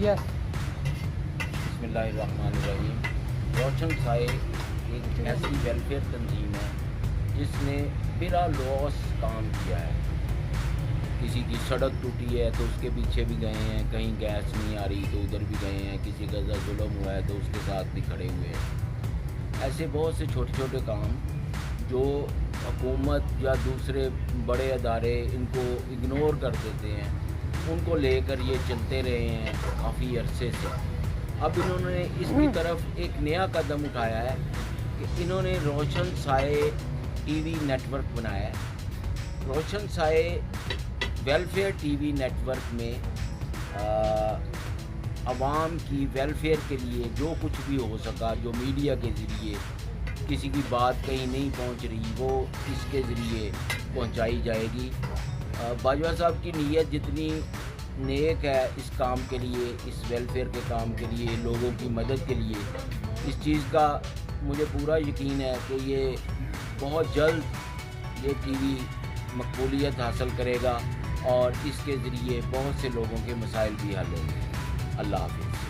Yes. बिस्मिल्लाहिर्रहमानिर्रहीम। रोशन साए एक ऐसी वेलफेयर तंजीम है जिसने बिला लॉस काम किया है। किसी की सड़क टूटी है तो उसके पीछे भी गए हैं, कहीं गैस नहीं आ रही तो उधर भी गए हैं, किसी का जुल्म हुआ है तो उसके साथ भी खड़े हुए हैं। ऐसे बहुत से छोटे छोटे काम जो हुकूमत या दूसरे बड़े अदारे इनको इग्नोर कर देते हैं, उनको लेकर ये चलते रहे हैं काफ़ी अरसे से। अब इन्होंने इसकी तरफ एक नया कदम उठाया है कि इन्होंने रोशन साए टीवी नेटवर्क बनाया है। रोशन साए वेलफेयर टीवी नेटवर्क में आवाम की वेलफेयर के लिए जो कुछ भी हो सका, जो मीडिया के ज़रिए किसी की बात कहीं नहीं पहुंच रही, वो इसके ज़रिए पहुंचाई जाएगी। बाजवा साहब की नीयत जितनी नेक है इस काम के लिए, इस वेलफेयर के काम के लिए, लोगों की मदद के लिए, इस चीज़ का मुझे पूरा यकीन है कि ये बहुत जल्द ये टीवी मकबूलियत हासिल करेगा और इसके ज़रिए बहुत से लोगों के मसाइल भी हल होंगे। अल्लाह हाफ़िज़।